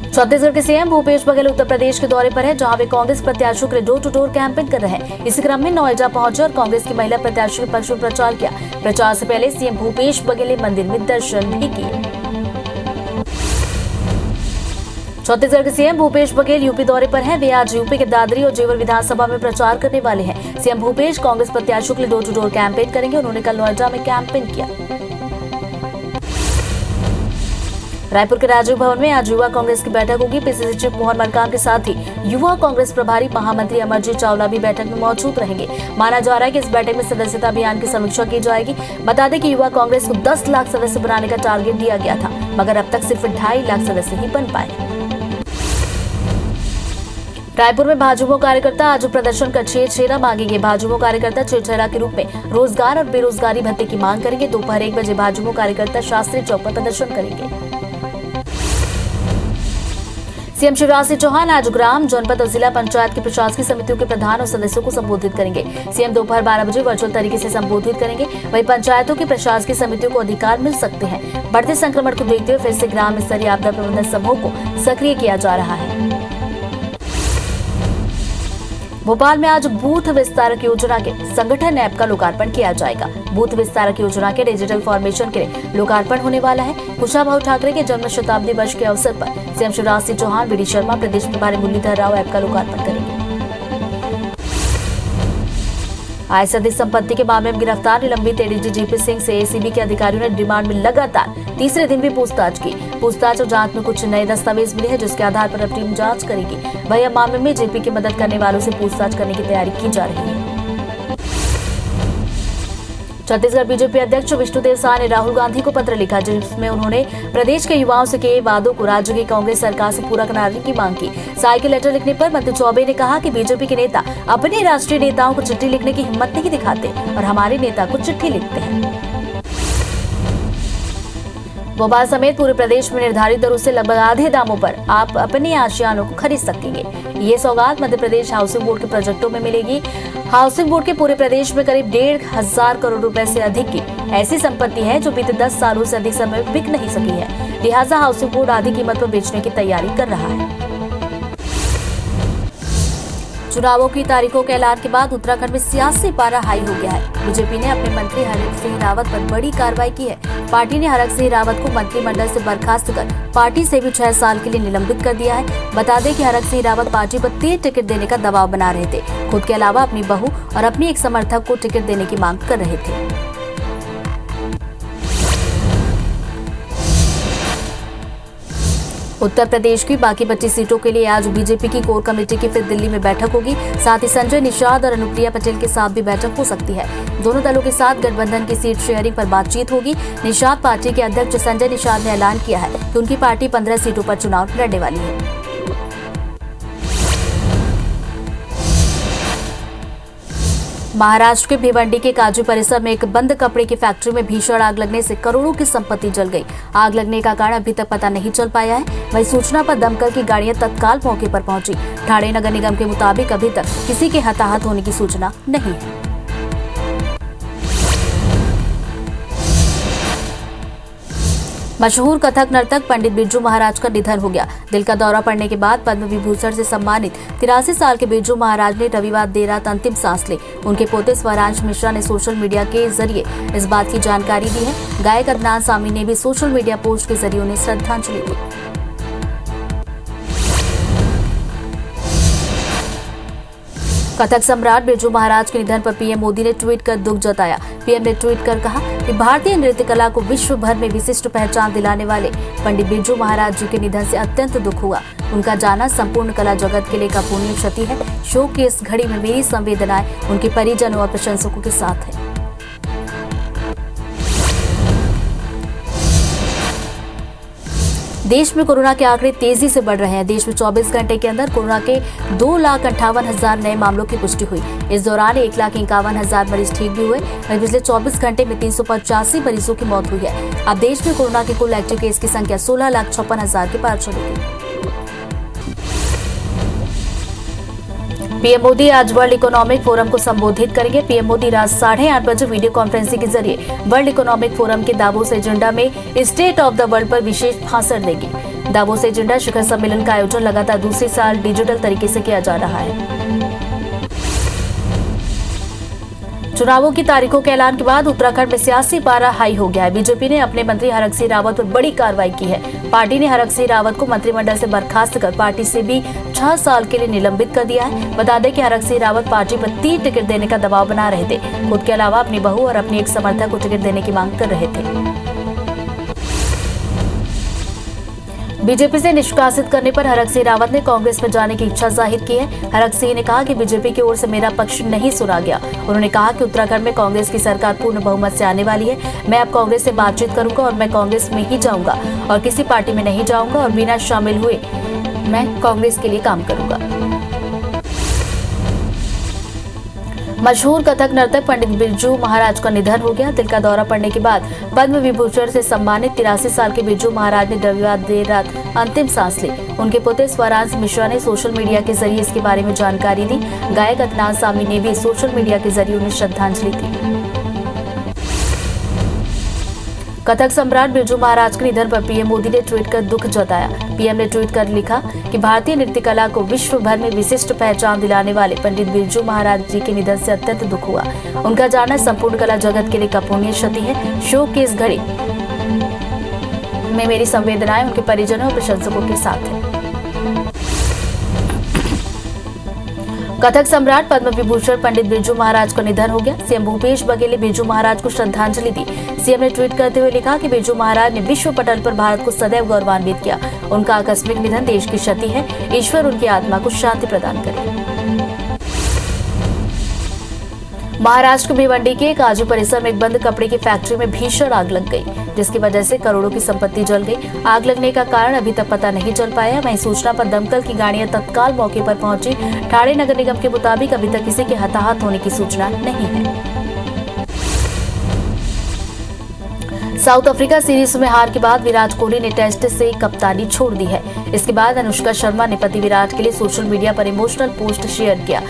छत्तीसगढ़ के सीएम भूपेश बघेल उत्तर प्रदेश के दौरे पर है, जहां वे कांग्रेस प्रत्याशियों के लिए डोर टू डोर कैंपेन कर रहे हैं। इसी क्रम में नौएजा पहुंचे और कांग्रेस की महिला प्रत्याशी के पक्ष में प्रचार किया। प्रचार से पहले सीएम भूपेश बघेल ने मंदिर में दर्शन भी किए। छत्तीसगढ़ के सीएम भूपेश बघेल यूपी दौरे पर हैं। वे आज यूपी के दादरी और जेवर विधानसभा में प्रचार करने वाले हैं। सीएम भूपेश कांग्रेस प्रत्याशियों के लिए डोर टू डोर कैंपेन करेंगे। उन्होंने कल नौएजा में कैंपेन किया। रायपुर के राजीव भवन में आज युवा कांग्रेस की बैठक होगी। पीसीसी चीफ मोहन मरकाम के साथ ही युवा कांग्रेस प्रभारी महामंत्री अमरजीत चावला भी बैठक में मौजूद रहेंगे। माना जा रहा है कि इस बैठक में सदस्यता अभियान की समीक्षा की जाएगी। बता दें कि युवा कांग्रेस को 10 लाख सदस्य बनाने का टारगेट दिया गया था, मगर अब तक सिर्फ 2.5 लाख सदस्य ही बन पाए। रायपुर में भाजपा कार्यकर्ता आज प्रदर्शन कर छेरा मांगेंगे। भाजपा कार्यकर्ता छेरा के रूप में रोजगार और बेरोजगारी भत्ते की मांग करेंगे। दोपहर 1 बजे भाजपा कार्यकर्ता शास्त्री चौक पर प्रदर्शन करेंगे। सीएम शिवराज सिंह चौहान आज ग्राम, जनपद और जिला पंचायत की प्रशासकीय समितियों के प्रधान और सदस्यों को संबोधित करेंगे। सीएम दोपहर 12 बजे वर्चुअल तरीके से संबोधित करेंगे। वहीं पंचायतों की प्रशासकीय समितियों को अधिकार मिल सकते हैं। बढ़ते संक्रमण को देखते हुए फिर से ग्राम स्तरीय आपदा प्रबंधन समूह को सक्रिय किया जा रहा है। भोपाल में आज बूथ विस्तारक योजना के संगठन ऐप का लोकार्पण किया जाएगा। बूथ विस्तारक योजना के डिजिटल फॉर्मेशन के लिए लोकार्पण होने वाला है। कुशाभाऊ ठाकरे के जन्म शताब्दी वर्ष के अवसर पर सीएम शिवराज सिंह चौहान, वीडी शर्मा, प्रदेश प्रभारी मुरलीधर राव ऐप का लोकार्पण करेंगे। आय से अधिक संपत्ति के मामले में गिरफ्तार निलंबित एडीजी जीपी सिंह से एसीबी के अधिकारियों ने रिमांड में लगातार तीसरे दिन भी पूछताछ की। पूछताछ और जांच में कुछ नए दस्तावेज मिले हैं, जिसके आधार पर अब टीम जांच करेगी। वहीं अब मामले में जेपी की मदद करने वालों से पूछताछ करने की तैयारी की जा रही है। छत्तीसगढ़ बीजेपी अध्यक्ष विष्णुदेव साय ने राहुल गांधी को पत्र लिखा, जिसमें उन्होंने प्रदेश के युवाओं से किए वादों को राज्य की कांग्रेस सरकार से पूरा कराने की मांग की। साय के लेटर लिखने पर मंत्री चौबे ने कहा कि बीजेपी के नेता अपने राष्ट्रीय नेताओं को चिट्ठी लिखने की हिम्मत नहीं दिखाते और हमारे नेता को चिट्ठी लिखते हैं। भोपाल समेत पूरे प्रदेश में निर्धारित दरों से लगभग आधे दामों पर आप अपने आशियानों को खरीद सकेंगे। ये सौगात मध्य प्रदेश हाउसिंग बोर्ड के प्रोजेक्टों में मिलेगी। हाउसिंग बोर्ड के पूरे प्रदेश में करीब 1,500 करोड़ रुपए से अधिक की ऐसी संपत्ति है जो बीते 10 सालों से अधिक समय में बिक नहीं सकी है। लिहाजा हाउसिंग बोर्ड आधी कीमत पर बेचने की तैयारी कर रहा है। चुनावों की तारीखों के ऐलान के बाद उत्तराखंड में सियासी पारा हाई हो गया है। बीजेपी ने अपने मंत्री हरक सिंह रावत पर बड़ी कार्रवाई की है। पार्टी ने हरक सिंह रावत को मंत्रिमंडल से बर्खास्त कर पार्टी से भी 6 साल के लिए निलंबित कर दिया है। बता दें कि हरक सिंह रावत पार्टी पर 3 टिकट देने का दबाव बना रहे थे। खुद के अलावा अपनी बहू और अपनी एक समर्थक को टिकट देने की मांग कर रहे थे। उत्तर प्रदेश की बाकी 25 सीटों के लिए आज बीजेपी की कोर कमेटी की फिर दिल्ली में बैठक होगी। साथ ही संजय निषाद और अनुप्रिया पटेल के साथ भी बैठक हो सकती है। दोनों दलों के साथ गठबंधन की सीट शेयरिंग पर बातचीत होगी। निषाद पार्टी के अध्यक्ष संजय निषाद ने ऐलान किया है कि उनकी पार्टी 15 सीटों पर चुनाव लड़ने वाली है। महाराष्ट्र के भिवंडी के काजू परिसर में एक बंद कपड़े की फैक्ट्री में भीषण आग लगने से करोड़ों की संपत्ति जल गई। आग लगने का कारण अभी तक पता नहीं चल पाया है। वहीं सूचना पर दमकल की गाड़ियां तत्काल मौके पर पहुंची। ठाणे नगर निगम के मुताबिक अभी तक किसी के हताहत होने की सूचना नहीं है। मशहूर कथक नर्तक पंडित बिरजू महाराज का निधन हो गया। दिल का दौरा पड़ने के बाद पद्म विभूषण से सम्मानित 83 साल के बिरजू महाराज ने रविवार देर रात अंतिम सांस ली। उनके पोते स्वरांश मिश्रा ने सोशल मीडिया के जरिए इस बात की जानकारी दी है। गायक अदनान सामी ने भी सोशल मीडिया पोस्ट के जरिए उन्हें श्रद्धांजलि दी। कथक सम्राट बिरजू महाराज के निधन पर पीएम मोदी ने ट्वीट कर दुख जताया। पीएम ने ट्वीट कर कहा कि भारतीय नृत्य कला को विश्व भर में विशिष्ट पहचान दिलाने वाले पंडित बिरजू महाराज जी के निधन से अत्यंत दुख हुआ। उनका जाना संपूर्ण कला जगत के लिए एक अपूर्णीय क्षति है। शोक की इस घड़ी में मेरी संवेदनाएं उनके परिजनों और प्रशंसकों के साथ है। देश में कोरोना के आंकड़े तेजी से बढ़ रहे हैं। देश में 24 घंटे के अंदर कोरोना के 2,58,000 नए मामलों की पुष्टि हुई। इस दौरान 1,51,000 मरीज ठीक भी हुए। वहीं पिछले 24 घंटे में 385 मरीजों की मौत हुई है। अब देश में कोरोना के कुल एक्टिव केस की संख्या 16,56,000 के पार चलेगी। पीएम मोदी आज वर्ल्ड इकोनॉमिक फोरम को संबोधित करेंगे। पीएम मोदी रात 8:30 बजे वीडियो कॉन्फ्रेंसिंग के जरिए वर्ल्ड इकोनॉमिक फोरम के दावोस एजेंडा में स्टेट ऑफ द वर्ल्ड पर विशेष भाषण देंगे। दावोस एजेंडा शिखर सम्मेलन का आयोजन लगातार दूसरे साल डिजिटल तरीके से किया जा रहा है। चुनावों की तारीखों के ऐलान के बाद उत्तराखंड में सियासी पारा हाई हो गया है। बीजेपी ने अपने मंत्री हरक सिंह रावत पर बड़ी कार्रवाई की है। पार्टी ने हरक सिंह रावत को मंत्रिमंडल से बर्खास्त कर पार्टी से भी 6 साल के लिए निलंबित कर दिया है। बता दें कि हरक सिंह रावत पार्टी पर 3 टिकट देने का दबाव बना रहे थे। खुद के अलावा अपनी बहू और अपनी एक समर्थक को टिकट देने की मांग कर रहे थे। बीजेपी से निष्कासित करने पर हरक सिंह रावत ने कांग्रेस में जाने की इच्छा जाहिर की है। हरक सिंह ने कहा कि बीजेपी की ओर से मेरा पक्ष नहीं सुना गया। उन्होंने कहा कि उत्तराखंड में कांग्रेस की सरकार पूर्ण बहुमत से आने वाली है। मैं अब कांग्रेस से बातचीत करूंगा और मैं कांग्रेस में ही जाऊंगा और किसी पार्टी में नहीं जाऊंगा और बिना शामिल हुए मैं कांग्रेस के लिए काम करूंगा। मशहूर कथक नर्तक पंडित बिरजू महाराज का निधन हो गया। दिल का दौरा पड़ने के बाद पद्म विभूषण से सम्मानित 83 साल के बिरजू महाराज ने रविवार देर रात अंतिम सांस ली। उनके पोते स्वरांश मिश्रा ने सोशल मीडिया के जरिए इसके बारे में जानकारी दी। गायक अदनान सामी ने भी सोशल मीडिया के जरिए उन्हें श्रद्धांजलि दी। कथक सम्राट बिरजू महाराज के निधन पर पीएम मोदी ने ट्वीट कर दुख जताया। पीएम ने ट्वीट कर लिखा कि भारतीय नृत्य कला को विश्व भर में विशिष्ट पहचान दिलाने वाले पंडित बिरजू महाराज जी के निधन से अत्यंत दुख हुआ। उनका जाना संपूर्ण कला जगत के लिए अपूर्णीय क्षति है। शोक की इस घड़ी में मेरी संवेदनाएं उनके परिजनों और प्रशंसकों के साथ है। कथक सम्राट पद्म विभूषण पंडित बिरजू महाराज का निधन हो गया। सीएम भूपेश बघेल ने बिरजू महाराज को श्रद्धांजलि दी। सीएम ने ट्वीट करते हुए लिखा कि बिरजू महाराज ने विश्व पटल पर भारत को सदैव गौरवान्वित किया। उनका आकस्मिक निधन देश की क्षति है। ईश्वर उनकी आत्मा को शांति प्रदान करे। महाराष्ट्र के भिवंडी के काजू परिसर में एक बंद कपड़े की फैक्ट्री में भीषण आग लग गई, जिसकी वजह से करोड़ों की संपत्ति जल गई। आग लगने का कारण अभी तक पता नहीं चल पाया। वहीं सूचना पर दमकल की गाड़ियां तत्काल मौके पर पहुंची। ठाणे नगर निगम के मुताबिक अभी तक किसी के हताहत होने की सूचना नहीं है। साउथ अफ्रीका सीरीज में हार के बाद विराट कोहली ने टेस्ट से कप्तानी छोड़ दी है। इसके बाद अनुष्का शर्मा ने पति विराट के लिए सोशल मीडिया पर इमोशनल पोस्ट शेयर किया।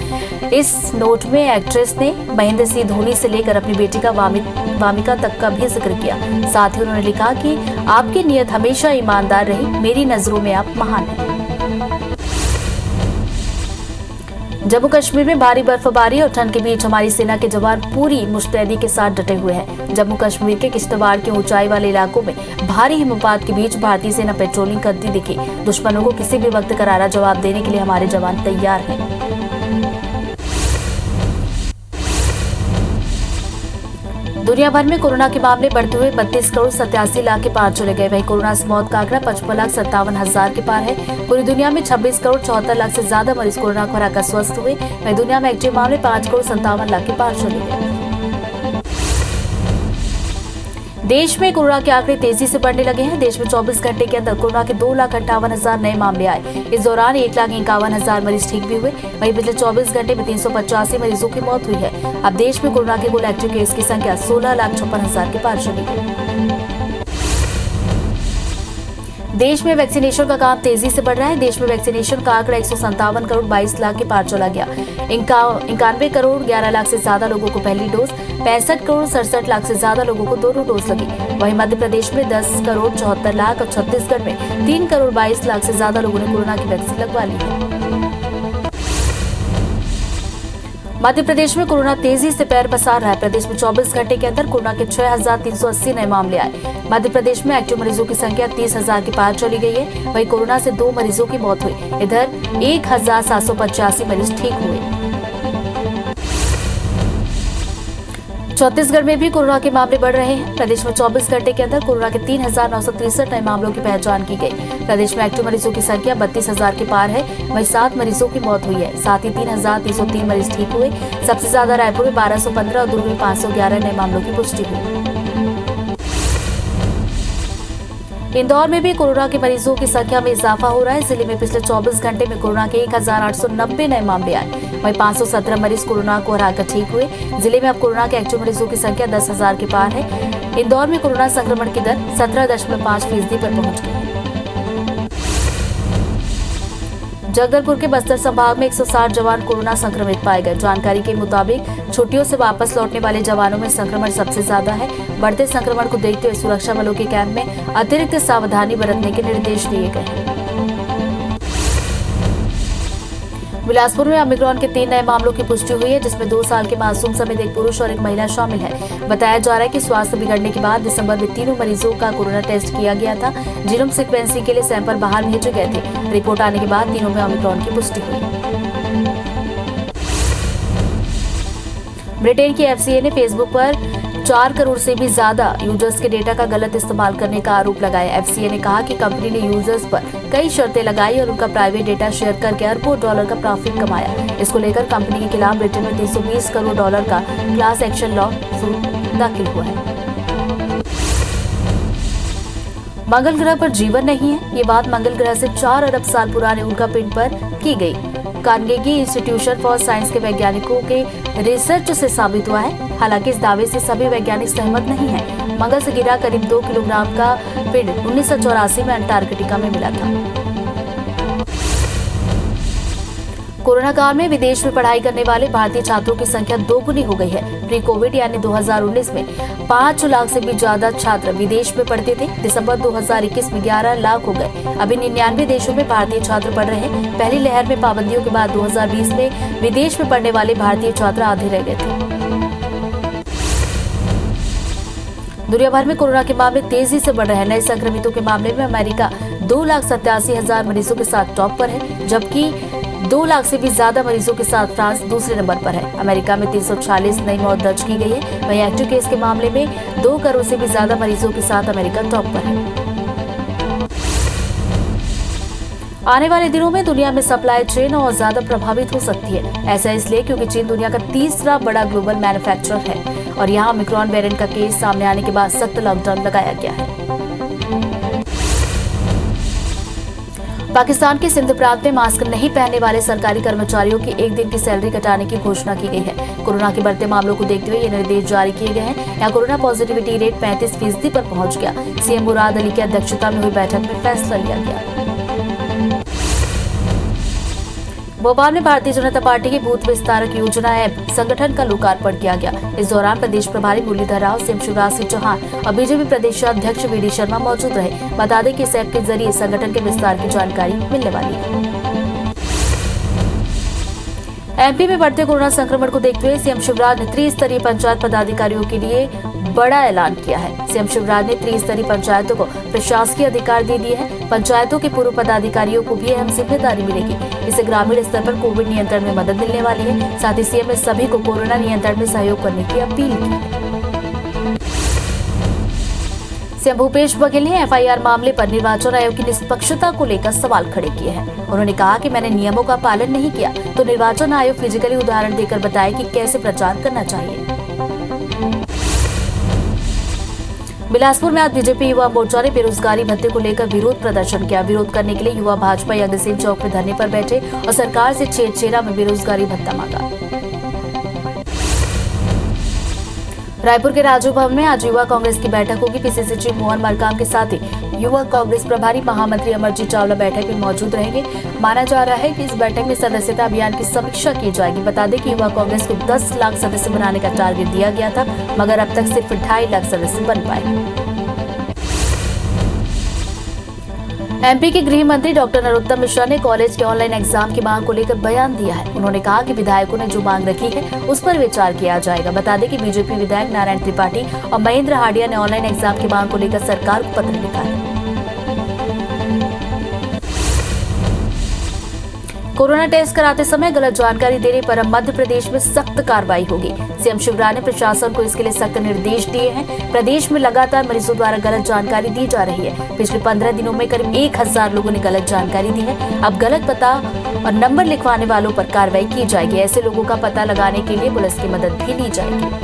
इस नोट में एक्ट्रेस ने महेंद्र सिंह धोनी से लेकर अपनी बेटी का वामिका तक का भी जिक्र किया। साथ ही उन्होंने लिखा कि आपकी नीयत हमेशा ईमानदार रही, मेरी नजरों में आप महान हैं। जम्मू कश्मीर में भारी बर्फबारी और ठंड के बीच हमारी सेना के जवान पूरी मुस्तैदी के साथ डटे हुए हैं। जम्मू कश्मीर के किश्तवाड़ के ऊंचाई वाले इलाकों में भारी हिमपात के बीच भारतीय सेना पेट्रोलिंग करती दिखी। दुश्मनों को किसी भी वक्त करारा जवाब देने के लिए हमारे जवान तैयार हैं। दुनिया भर में कोरोना के मामले बढ़ते हुए 32 करोड़ 87 लाख के पार चले गए। वहीं कोरोना से मौत का आंकड़ा 55,57,000 के पार है। पूरी दुनिया में 26 करोड़ 74 लाख से ज्यादा मरीज कोरोना को हराकर स्वस्थ हुए। वहीं दुनिया में एक्टिव मामले 5 करोड़ 57 लाख के पार चले गए। देश में कोरोना के आंकड़े तेजी से बढ़ने लगे हैं। देश में 24 घंटे के अंदर कोरोना के 2,58,000 नए मामले आए। इस दौरान 1,51,000 मरीज ठीक भी हुए। वहीं पिछले 24 घंटे में 385 मरीजों की मौत हुई है। अब देश में कोरोना के कुल एक्टिव केस की संख्या 16,56,000 के पार चली गई। देश में वैक्सीनेशन का काम तेजी से बढ़ रहा है। देश में वैक्सीनेशन का आंकड़ा 157 करोड़ 22 लाख के पार चला गया। 91 करोड़ 11 लाख से ज्यादा लोगों को पहली डोज, 65 करोड़ 67 लाख से ज्यादा लोगों को दोनों डोज लगी। वहीं मध्य प्रदेश में 10 करोड़ 74 लाख और छत्तीसगढ़ में 3 करोड़ 22 लाख से ज्यादा लोगों ने कोरोना की वैक्सीन लगवा ली है। मध्य प्रदेश में कोरोना तेजी से पैर पसार रहा है। प्रदेश में 24 घंटे के अंदर कोरोना के 6,380 नए मामले आए। मध्य प्रदेश में एक्टिव मरीजों की संख्या 30,000 के पार चली गई है। वहीं कोरोना से 2 मरीजों की मौत हुई। इधर 1,785 मरीज ठीक हुए। छत्तीसगढ़ में भी कोरोना के मामले बढ़ रहे हैं। प्रदेश में 24 घंटे के अंदर कोरोना के 3,963 नए मामलों की पहचान की गई। प्रदेश में एक्टिव मरीजों की संख्या 32,000 के पार है। वहीं 7 मरीजों की मौत हुई है। साथ ही 3,303 मरीज ठीक हुए। सबसे ज्यादा रायपुर में 1215 और दुर्ग में 511 नए मामलों की पुष्टि हुई। इंदौर में भी कोरोना के मरीजों की संख्या में इजाफा हो रहा है। जिले में पिछले 24 घंटे में कोरोना के 1,890 नए मामले आए। वहीं 517 मरीज कोरोना को हराकर ठीक हुए। जिले में अब कोरोना के एक्टिव मरीजों की संख्या 10,000 के पार है। इंदौर में कोरोना संक्रमण की दर 17.5% पर पहुंच गई है। जगदलपुर के बस्तर संभाग में 160 जवान कोरोना संक्रमित पाए गए। जानकारी के मुताबिक छुट्टियों से वापस लौटने वाले जवानों में संक्रमण सबसे ज्यादा है। बढ़ते संक्रमण को देखते हुए सुरक्षा बलों के कैंप में अतिरिक्त सावधानी बरतने के निर्देश दिए गए हैं। बिलासपुर में ओमिक्रॉन के 3 नए मामलों की पुष्टि हुई है, जिसमें 2 साल के मासूम समेत एक पुरुष और एक महिला शामिल है। बताया जा रहा है कि स्वास्थ्य बिगड़ने के बाद दिसंबर में तीनों मरीजों का कोरोना टेस्ट किया गया था। जीनोम सीक्वेंसिंग के लिए सैंपल बाहर भेजे गए थे। रिपोर्ट आने के बाद तीनों में ओमिक्रॉन की पुष्टि हुई। ब्रिटेन की एफसीए ने फेसबुक पर 4 करोड़ से भी ज्यादा यूजर्स के डेटा का गलत इस्तेमाल करने का आरोप लगाया। एफसीए ने कहा कि कंपनी ने यूजर्स पर कई शर्तें लगाई और उनका प्राइवेट डेटा शेयर करके अरबों डॉलर का प्रॉफिट कमाया। इसको लेकर कंपनी के खिलाफ ब्रिटेन में 320 करोड़ डॉलर का क्लास एक्शन लॉ सूट दाखिल हुआ है। मंगल ग्रह पर जीवन नहीं है, ये बात मंगल ग्रह से 4 अरब साल पुराने उल्कापिंड पर की गई कार्नेगी इंस्टीट्यूशन फॉर साइंस के वैज्ञानिकों के रिसर्च से साबित हुआ है। हालांकि इस दावे से सभी वैज्ञानिक सहमत नहीं हैं। मंगल से गिरा करीब 2 किलोग्राम का पिंड 1984 में अंटार्कटिका में मिला था। कोरोना काल में विदेश में पढ़ाई करने वाले भारतीय छात्रों की संख्या दोगुनी हो गई है। प्री कोविड यानी 2019 में 5 लाख से भी ज्यादा छात्र विदेश में पढ़ते थे। दिसंबर 2021 में 11 लाख हो गए। अभी 99 देशों में भारतीय छात्र पढ़ रहे हैं। पहली लहर में पाबंदियों के बाद 2020 में विदेश में पढ़ने वाले भारतीय छात्र आधे रह गए थे। दुनिया भर में कोरोना के मामले तेजी से बढ़ रहे हैं। नए संक्रमितों के मामले में अमेरिका 2,87,000 मरीजों के साथ टॉप पर है, जबकि 2 लाख से भी ज्यादा मरीजों के साथ फ्रांस दूसरे नंबर पर है। अमेरिका में 346 नई मौत दर्ज की गई है। वहीं एक्टिव केस के मामले में 2 करोड़ से भी ज्यादा मरीजों के साथ अमेरिका टॉप पर है। आने वाले दिनों में दुनिया में सप्लाई चेन और ज्यादा प्रभावित हो सकती है। ऐसा इसलिए क्योंकि चीन दुनिया का तीसरा बड़ा ग्लोबल मैन्युफैक्चरर है और यहाँ ओमिक्रॉन वेरिएंट का केस सामने आने के बाद सख्त लॉकडाउन लगाया गया है। पाकिस्तान के सिंध प्रांत में मास्क नहीं पहनने वाले सरकारी कर्मचारियों की एक दिन की सैलरी घटाने की घोषणा की गई है। कोरोना के बढ़ते मामलों को देखते हुए ये निर्देश जारी किए गए हैं। यहाँ कोरोना पॉजिटिविटी रेट 35% पर पहुंच गया। सीएम मुराद अली की अध्यक्षता में हुई बैठक में फैसला लिया गया। भोपाल में भारतीय जनता पार्टी की बूथ विस्तारक योजना ऐप संगठन का लोकार्पण किया गया। इस दौरान प्रदेश प्रभारी मुरलीधर राव, सीएम शिवराज सिंह चौहान और बीजेपी प्रदेशाध्यक्ष वीडी शर्मा मौजूद रहे। बता दें कि इस ऐप के जरिए संगठन के विस्तार की जानकारी मिलने वाली है। एमपी में बढ़ते कोरोना संक्रमण को देखते हुए सीएम शिवराज ने त्रिस्तरीय पंचायत पदाधिकारियों के लिए बड़ा ऐलान किया है। सीएम शिवराज ने त्रिस्तरीय पंचायतों को प्रशासकीय अधिकार दे दिए हैं। पंचायतों के पूर्व पदाधिकारियों को भी अहम जिम्मेदारी मिलेगी। इससे ग्रामीण स्तर पर कोविड नियंत्रण में मदद मिलने वाली है। साथ ही सीएम ने सभी को कोरोना नियंत्रण में सहयोग करने की अपील की। सीएम भूपेश बघेल ने एफआईआर मामले पर निर्वाचन आयोग की निष्पक्षता को लेकर सवाल खड़े किए हैं। उन्होंने कहा कि मैंने नियमों का पालन नहीं किया तो निर्वाचन आयोग फिजिकली उदाहरण देकर बताए कि कैसे प्रचार करना चाहिए। बिलासपुर में आज बीजेपी युवा मोर्चा ने बेरोजगारी भत्ते को लेकर विरोध प्रदर्शन किया। विरोध करने के लिए युवा भाजपा यज्ञसेन चौक में धरने पर बैठे और सरकार से छेड़छेड़ा में बेरोजगारी भत्ता मांगा। रायपुर के राजू भवन में आज युवा कांग्रेस की बैठक होगी। पीसीसी चीफ मोहन मरकाम के साथ ही युवा कांग्रेस प्रभारी महामंत्री अमरजीत चावला बैठक में मौजूद रहेंगे। माना जा रहा है कि इस बैठक में सदस्यता अभियान की समीक्षा की जाएगी। बता दें कि युवा कांग्रेस को 10 लाख सदस्य बनाने का टारगेट दिया गया था, मगर अब तक सिर्फ 2.5 लाख सदस्य बन पाए। एमपी के गृह मंत्री डॉक्टर नरोत्तम मिश्रा ने कॉलेज के ऑनलाइन एग्जाम की मांग को लेकर बयान दिया है। उन्होंने कहा कि विधायकों ने जो मांग रखी है उस पर विचार किया जाएगा। बता दें कि बीजेपी विधायक नारायण त्रिपाठी और महेंद्र हाडिया ने ऑनलाइन एग्जाम की मांग को लेकर सरकार को पत्र लिखा है। कोरोना टेस्ट कराते समय गलत जानकारी देने पर अब मध्य प्रदेश में सख्त कार्रवाई होगी। सीएम शिवराज ने प्रशासन को इसके लिए सख्त निर्देश दिए हैं। प्रदेश में लगातार मरीजों द्वारा गलत जानकारी दी जा रही है। पिछले 15 दिनों में करीब 1000 लोगों ने गलत जानकारी दी है। अब गलत पता और नंबर लिखवाने वालों पर कार्रवाई की जाएगी। ऐसे लोगों का पता लगाने के लिए पुलिस की मदद भी ली जाएगी।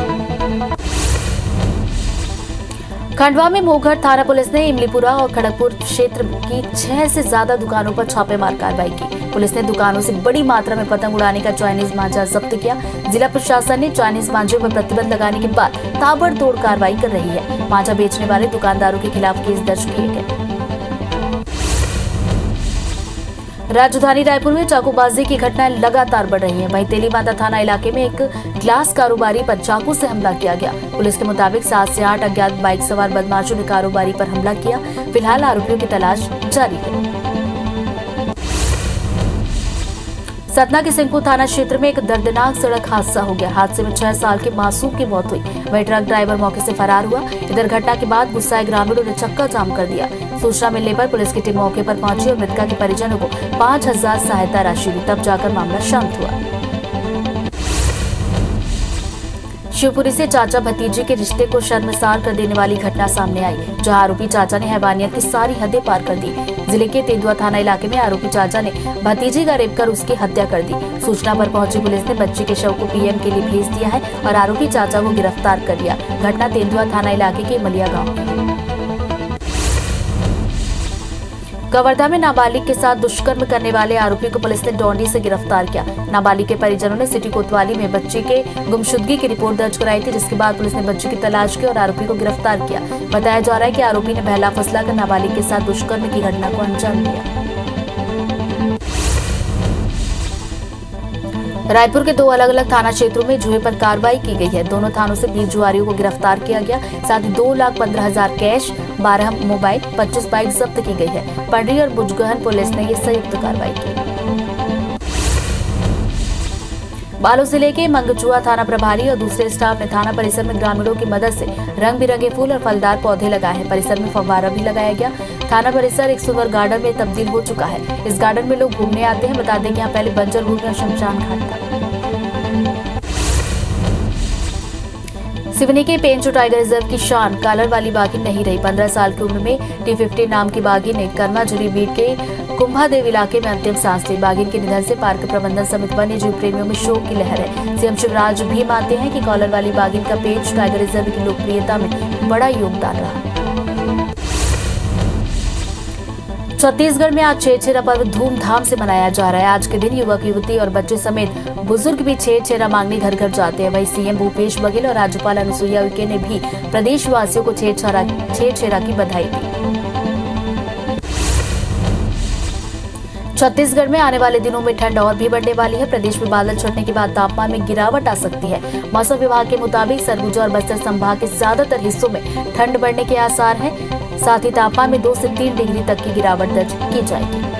खंडवा में मोघर थाना पुलिस ने इमलीपुरा और खड़गपुर क्षेत्र की 6 से ज्यादा दुकानों पर छापेमार कार्रवाई की। पुलिस ने दुकानों से बड़ी मात्रा में पतंग उड़ाने का चाइनीज मांझा जब्त किया। जिला प्रशासन ने चाइनीज मांझे पर प्रतिबंध लगाने के बाद ताबड़तोड़ कार्रवाई कर रही है। मांझा बेचने वाले दुकानदारों के खिलाफ केस दर्ज किए गए। राजधानी रायपुर में चाकूबाजी की घटनाएं लगातार बढ़ रही हैं। वहीं तेलीबांधा थाना इलाके में एक ग्लास कारोबारी पर चाकू से हमला किया गया। पुलिस के मुताबिक 7 से 8 अज्ञात बाइक सवार बदमाशों ने कारोबारी पर हमला किया। फिलहाल आरोपियों की तलाश जारी है। सतना के सिंहपुर थाना क्षेत्र में एक दर्दनाक सड़क हादसा हो गया। हादसे में 6 साल के मासूम की मौत हुई। वहीं ट्रक ड्राइवर मौके से फरार हुआ। इधर घटना के बाद गुस्साए ग्रामीणों ने चक्का जाम कर दिया। सूचना मिलने पर पुलिस की टीम मौके पर पहुंची और मृतका के परिजनों को 5000 सहायता राशि दी। तब जाकर मामला शांत हुआ। शिवपुरी से चाचा भतीजे के रिश्ते को शर्मसार कर देने वाली घटना सामने आई, जहां आरोपी चाचा ने हैवानियत की सारी हदें पार कर दी। जिले के तेंदुआ थाना इलाके में आरोपी चाचा ने भतीजे का रेप कर उसकी हत्या कर दी। सूचना पर पहुंची पुलिस ने बच्ची के शव को पीएम के लिए भेज दिया है और आरोपी चाचा को गिरफ्तार कर लिया। घटना तेंदुआ थाना इलाके के मलिया गाँव की। कवर्धा में नाबालिग के साथ दुष्कर्म करने वाले आरोपी को पुलिस ने डोंडी से गिरफ्तार किया। नाबालिग के परिजनों ने सिटी कोतवाली में बच्ची के गुमशुदगी की रिपोर्ट दर्ज कराई थी, जिसके बाद पुलिस ने बच्ची की तलाश की और आरोपी को गिरफ्तार किया। बताया जा रहा है कि आरोपी ने बहला फुसला कर नाबालिग के साथ दुष्कर्म की घटना को अंजाम दिया। रायपुर के 2 अलग-अलग थाना क्षेत्रों में जुए पर कार्रवाई की गई है। दोनों थानों से 20 जुआरियों को गिरफ्तार किया गया। साथ ही 2,15,000 कैश, 12 मोबाइल, 25 बाइक जब्त की गई है। पंडरी और बुजगहन पुलिस ने ये संयुक्त कार्रवाई की। बालोद जिले के मंगचुआ थाना प्रभारी और दूसरे स्टाफ ने थाना परिसर में ग्रामीणों की मदद से रंग बिरंगे फूल और फलदार पौधे लगाए हैं। परिसर में फव्वारा भी लगाया गया। थाना परिसर एक सुंदर गार्डन में तब्दील हो चुका है। इस गार्डन में लोग घूमने आते हैं। बता दें कि यहाँ पहले बंजर भूमि और शमशान घाट था। सिवनी के पेंचो टाइगर रिजर्व की शान कालर वाली बाघिन नहीं रही। 15 साल की उम्र में T50 नाम की बाघिन ने कर्माजुरी बीट के कुंभा देव इलाके में अंतिम सांस ली। बाघिन के निधन से पार्क प्रबंधन समित वन्य जीव प्रेमियों में शोक की लहर है। सीएम शिवराज भी मानते हैं कि कॉलर वाली बाघिन का पेज टाइगर रिजर्व की लोकप्रियता में बड़ा योगदान रहा। छत्तीसगढ़ में आज छेरछेरा पर्व धूमधाम से मनाया जा रहा है। आज के दिन युवक युवती और बच्चे समेत बुजुर्ग भी छेरछेरा मांगने घर घर जाते हैं। वहीं सीएम भूपेश बघेल और राज्यपाल अनुसुईया उइके ने भी प्रदेशवासियों को छेरछेरा की बधाई दी। छत्तीसगढ़ में आने वाले दिनों में ठंड और भी बढ़ने वाली है। प्रदेश में बादल छटने के बाद तापमान में गिरावट आ सकती है। मौसम विभाग के मुताबिक सरगुजा और बस्तर संभाग के ज्यादातर हिस्सों में ठंड बढ़ने के आसार हैं। साथ ही तापमान में 2 से 3 डिग्री तक की गिरावट दर्ज की जाएगी।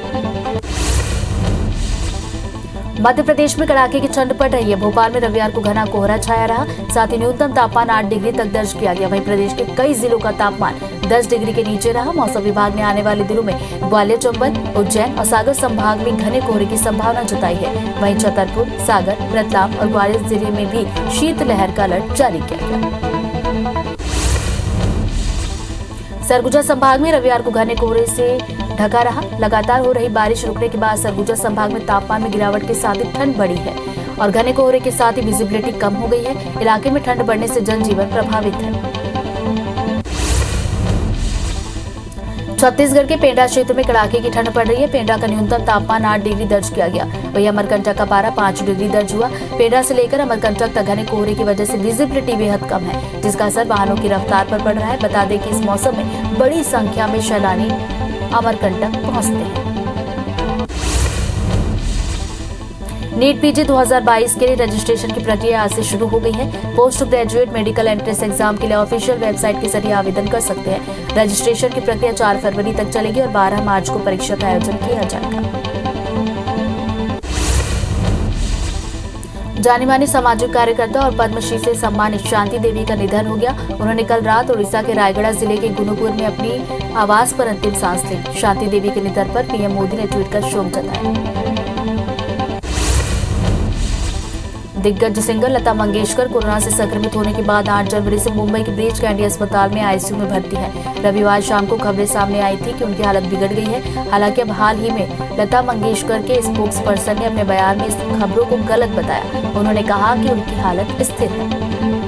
मध्य प्रदेश में कड़ाके की ठंड पड़ रही है। भोपाल में रविवार को घना कोहरा छाया रहा। साथ ही न्यूनतम तापमान 8 डिग्री तक दर्ज किया गया। वहीं प्रदेश के कई जिलों का तापमान 10 डिग्री के नीचे रहा। मौसम विभाग ने आने वाले दिनों में ग्वालियर, चंबल, उज्जैन और सागर संभाग में घने कोहरे की संभावना जताई है। वहीं छतरपुर, सागर, रतलाम और ग्वालियर जिले में भी शीतलहर का अलर्ट जारी किया गया। सरगुजा संभाग में रविवार को घने कोहरे से ढका रहा। लगातार हो रही बारिश रुकने के बाद सरगुजा संभाग में तापमान में गिरावट के साथ ही ठंड बढ़ी है और घने कोहरे के साथ ही विजिबिलिटी कम हो गई है। इलाके में ठंड बढ़ने से जनजीवन प्रभावित है। छत्तीसगढ़ के पेंड्रा क्षेत्र में कड़ाके की ठंड पड़ रही है। पेंड्रा का न्यूनतम तापमान 8 डिग्री दर्ज किया गया। वहीं अमरकंटक का पारा 5 डिग्री दर्ज हुआ। पेंड्रा से लेकर अमरकंटक तक घने कोहरे की वजह से विजिबिलिटी बेहद कम है, जिसका असर वाहनों की रफ्तार पर पड़ रहा है। बता दें कि इस मौसम में बड़ी संख्या में सैलानी अमरकंटक पहुंचते हैं। नीट पीजी 2022 के लिए रजिस्ट्रेशन की प्रक्रिया आज से शुरू हो गई है। Post graduate medical entrance exam के लिए ऑफिशियल वेबसाइट के जरिए आवेदन कर सकते हैं। रजिस्ट्रेशन की प्रक्रिया 4 फरवरी तक चलेगी और 12 मार्च को परीक्षा का आयोजन किया जाएगा। जानी मानी सामाजिक कार्यकर्ता और पद्मश्री से सम्मानित शांति देवी का निधन हो गया। उन्होंने कल रात उड़ीसा के रायगढ़ जिले के गुनुपुर में अपनी आवास पर अंतिम सांस ली। शांति देवी के निधन पर पीएम मोदी ने ट्वीट कर शोक जताया। दिग्गज सिंगर लता मंगेशकर कोरोना से संक्रमित होने के बाद 8 जनवरी से मुंबई के ब्रीच कैंडी अस्पताल में आईसीयू में भर्ती है। रविवार शाम को खबरें सामने आई थी कि उनकी हालत बिगड़ गई है। हालांकि अब हाल ही में लता मंगेशकर के स्पोक्स पर्सन ने अपने बयान में इस खबरों को गलत बताया। उन्होंने कहा कि उनकी हालत स्थिर है।